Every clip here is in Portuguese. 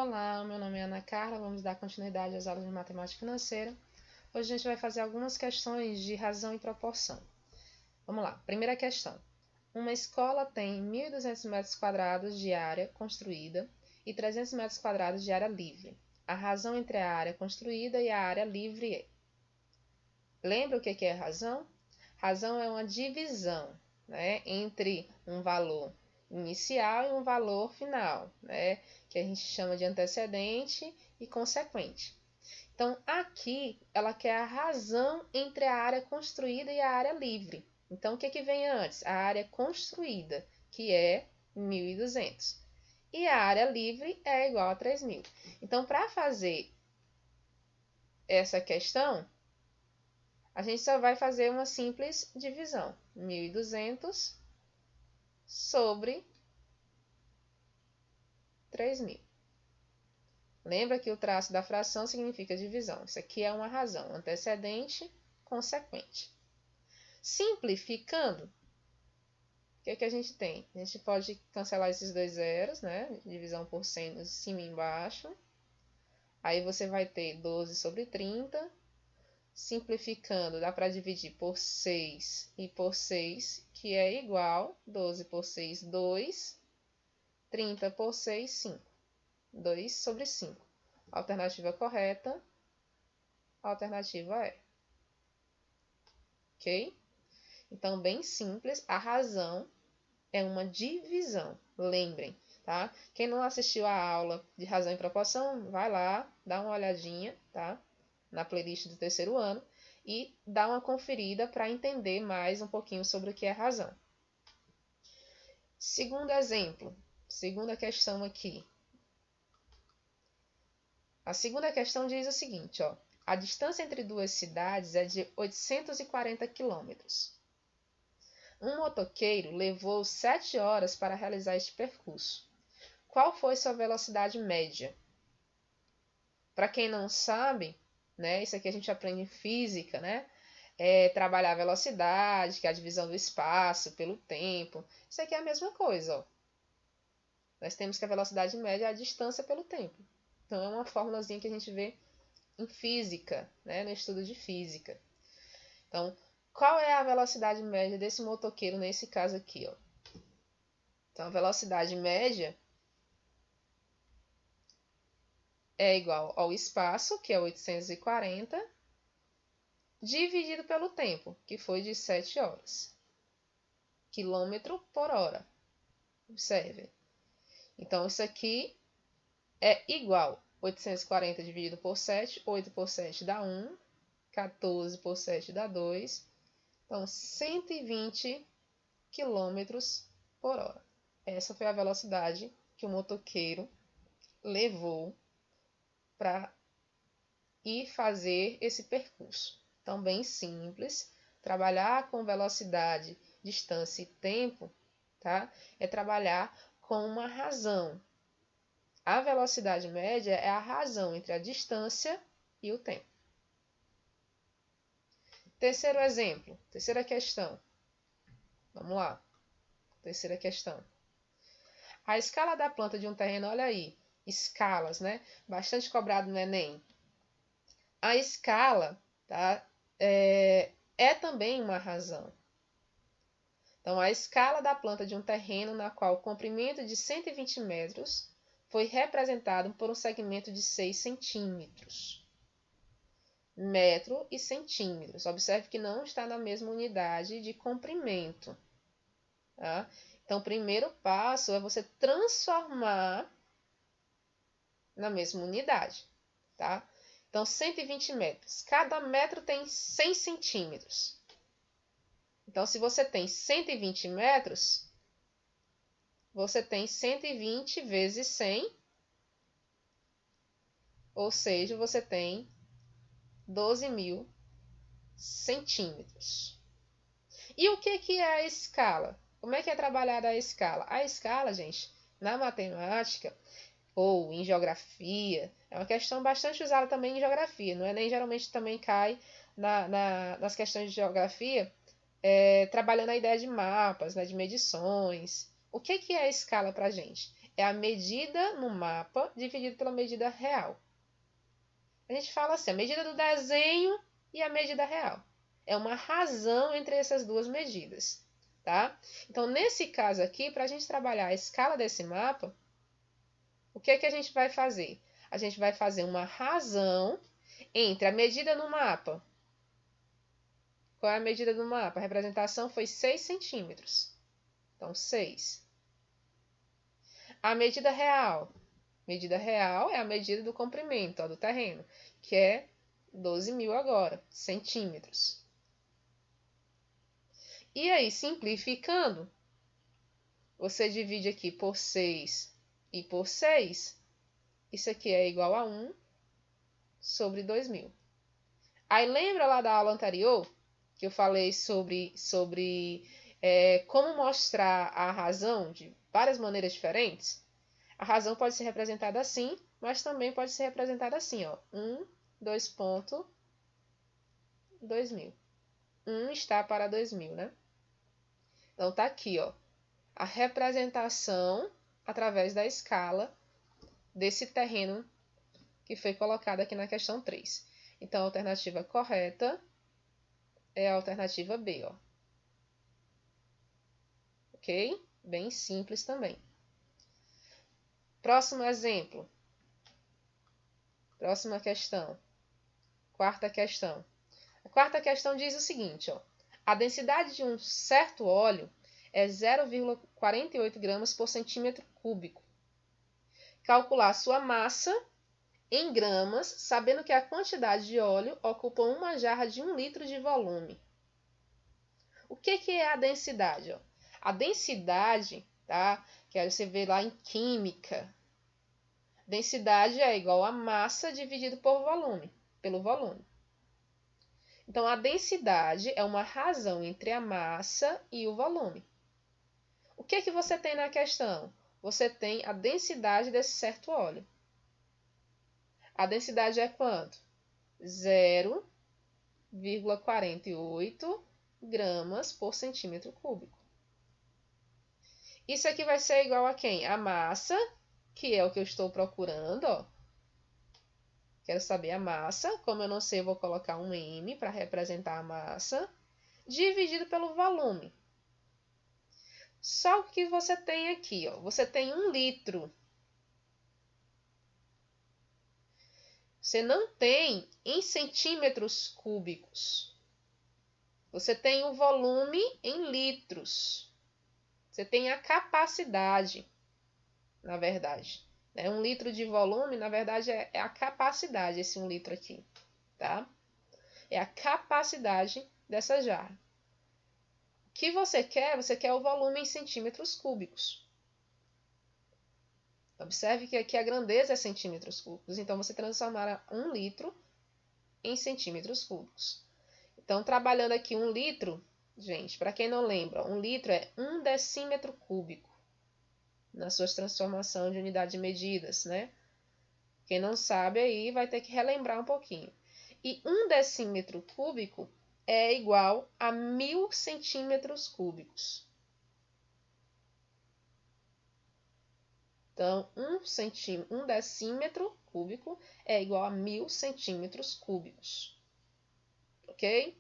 Olá, meu nome é Ana Carla, vamos dar continuidade às aulas de matemática financeira. Hoje a gente vai fazer algumas questões de razão e proporção. Vamos lá, primeira questão. Uma escola tem 1.200 metros quadrados de área construída e 300 metros quadrados de área livre. A razão entre a área construída e a área livre é... Lembra o que é razão? Razão é uma divisão, né, entre um valor inicial e um valor final, né, que a gente chama de antecedente e consequente. Então, aqui, ela quer a razão entre a área construída e a área livre. Então, o que vem antes? A área construída, que é 1.200. E a área livre é igual a 3.000. Então, para fazer essa questão, a gente só vai fazer uma simples divisão. 1.200 sobre 3.000. Lembra que o traço da fração significa divisão. Isso aqui é uma razão, antecedente, consequente. Simplificando, o que a gente tem? A gente pode cancelar esses dois zeros, né? Divisão por 100 em cima e embaixo. Aí você vai ter 12 sobre 30. Simplificando, dá para dividir por 6 e por 6, que é igual, 12 por 6, 2, 30 por 6, 5. 2 sobre 5. Alternativa correta, alternativa é. Ok? Então, bem simples, a razão é uma divisão, lembrem, tá? Quem não assistiu a aula de razão e proporção, vai lá, dá uma olhadinha, tá? Na playlist do terceiro ano e dá uma conferida para entender mais um pouquinho sobre o que é razão. Segundo exemplo, segunda questão aqui. A segunda questão diz o seguinte, ó. A distância entre duas cidades é de 840 quilômetros. Um motoqueiro levou 7 horas para realizar este percurso. Qual foi sua velocidade média? Para quem não sabe, né, isso aqui a gente aprende em física, né? É trabalhar a velocidade, que é a divisão do espaço pelo tempo. Isso aqui é a mesma coisa, ó. Nós temos que a velocidade média é a distância pelo tempo. Então, é uma formulazinha que a gente vê em física, né, no estudo de física. Então, qual é a velocidade média desse motoqueiro nesse caso aqui, ó? Então, a velocidade média é igual ao espaço, que é 840, dividido pelo tempo, que foi de 7 horas. Quilômetro por hora. Observe. Então, isso aqui é igual 840 dividido por 7, 8 por 7 dá 1, 14 por 7 dá 2, então 120 km por hora. Essa foi a velocidade que o motoqueiro levou para ir fazer esse percurso. Então, bem simples, trabalhar com velocidade, distância e tempo, tá? É trabalhar com uma razão. A velocidade média é a razão entre a distância e o tempo. Terceiro exemplo, terceira questão. Vamos lá. Terceira questão. A escala da planta de um terreno, olha aí, escalas, né? Bastante cobrado no Enem. A escala, tá? É também uma razão. Então, a escala da planta de um terreno na qual o comprimento de 120 metros foi representado por um segmento de 6 centímetros. Metro e centímetros. Observe que não está na mesma unidade de comprimento. Tá? Então, o primeiro passo é você transformar na mesma unidade. Tá? Então, 120 metros. Cada metro tem 100 centímetros. Então, se você tem 120 metros, você tem 120 vezes 100, ou seja, você tem 12.000 centímetros. E o que é a escala? Como é que é trabalhada a escala? A escala, gente, na matemática ou em geografia, é uma questão bastante usada também em geografia. No Enem geralmente também cai nas questões de geografia, trabalhando a ideia de mapas, né, de medições. O que é a escala para a gente? é a medida no mapa dividido pela medida real. A gente fala assim, a medida do desenho e a medida real. É uma razão entre essas duas medidas, tá? Então, nesse caso aqui, para a gente trabalhar a escala desse mapa, o que que a gente vai fazer? A gente vai fazer uma razão entre a medida no mapa. Qual é a medida do mapa? A representação foi 6 centímetros. Então, 6. A medida real. Medida real é a medida do comprimento, ó, do terreno, que é 12.000 agora, centímetros. E aí, simplificando, você divide aqui por 6 e por 6. Isso aqui é igual a 1 sobre 2.000. Aí, lembra lá da aula anterior, que eu falei sobre como mostrar a razão de várias maneiras diferentes? A razão pode ser representada assim, mas também pode ser representada assim, ó. 1, 2 ponto, 2.000. 1 está para 2.000, né? Então, tá aqui, ó, a representação através da escala desse terreno que foi colocado aqui na questão 3. Então, a alternativa correta é a alternativa B, ó. Ok? Bem simples também. Próximo exemplo. Próxima questão. Quarta questão. A quarta questão diz o seguinte, ó. A densidade de um certo óleo é 0,48 gramas por centímetro cúbico. Calcular sua massa em gramas, sabendo que a quantidade de óleo ocupa uma jarra de 1 litro de volume. O que é a densidade? Ó? A densidade, tá? Que aí você vê lá em química. Densidade é igual a massa dividido por volume, pelo volume. Então, a densidade é uma razão entre a massa e o volume. O que você tem na questão? Você tem a densidade desse certo óleo. A densidade é quanto? 0,48 gramas por centímetro cúbico. Isso aqui vai ser igual a quem? A massa, que é o que eu estou procurando, ó. Quero saber a massa. Como eu não sei, eu vou colocar um M para representar a massa, dividido pelo volume. Só o que você tem aqui, ó. Você tem 1 litro. Você não tem em centímetros cúbicos. Você tem o volume em litros. Você tem a capacidade, na verdade. 1 litro de volume, na verdade, é a capacidade, esse 1 litro aqui, tá? É a capacidade dessa jarra. O que você quer o volume em centímetros cúbicos. Observe que aqui a grandeza é centímetros cúbicos, então você transformará 1 litro em centímetros cúbicos. Então, trabalhando aqui 1 litro, gente, para quem não lembra, 1 litro é 1 decímetro cúbico, nas suas transformações de unidade de medidas, né? Quem não sabe aí vai ter que relembrar um pouquinho. E 1 decímetro cúbico é igual a 1.000 centímetros cúbicos. Então, 1 decímetro cúbico é igual a 1.000 centímetros cúbicos. Ok?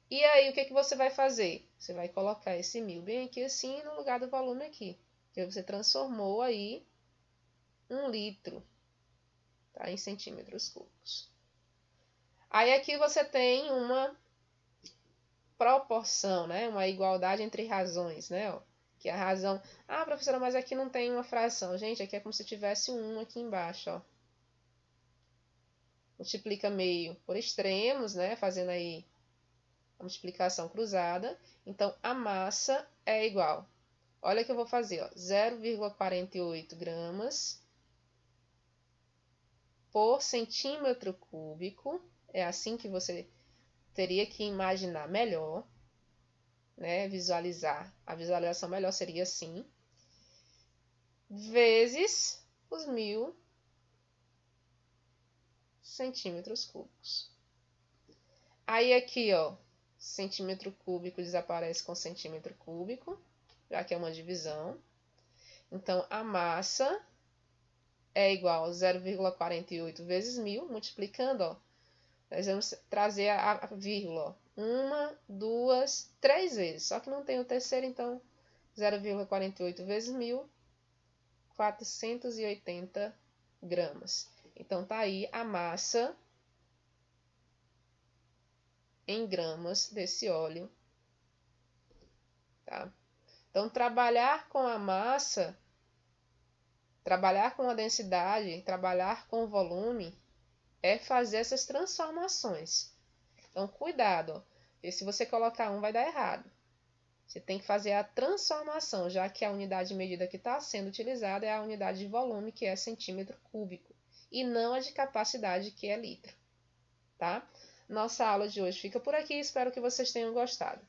E aí, o que você vai fazer? Você vai colocar esse 1.000 bem aqui assim, no lugar do volume aqui. Porque você transformou aí 1 litro, tá, em centímetros cúbicos. Aí aqui você tem uma proporção, né? Uma igualdade entre razões, né? Ó, que a razão... Ah, professora, mas aqui não tem uma fração. Gente, aqui é como se tivesse um 1 aqui embaixo, ó. Multiplica meio por extremos, né? Fazendo aí a multiplicação cruzada. Então, a massa é igual. Olha o que eu vou fazer, ó. 0,48 gramas por centímetro cúbico. É assim que você teria que imaginar melhor, né? Visualizar. A visualização melhor seria assim. Vezes os 1.000 centímetros cúbicos. Aí aqui, ó, centímetro cúbico desaparece com centímetro cúbico, já que é uma divisão. Então, a massa é igual a 0,48 vezes 1000, multiplicando, ó, nós vamos trazer a vírgula, ó, 1, 2, 3 vezes, só que não tem o terceiro, então 0,48 vezes 1000, 480 gramas. Então, tá aí a massa em gramas desse óleo, tá? Então, trabalhar com a massa, trabalhar com a densidade, trabalhar com o volume, é fazer essas transformações. Então, cuidado, porque se você colocar um, vai dar errado. Você tem que fazer a transformação, já que a unidade de medida que está sendo utilizada é a unidade de volume, que é centímetro cúbico, e não a de capacidade, que é litro, tá? Nossa aula de hoje fica por aqui, espero que vocês tenham gostado.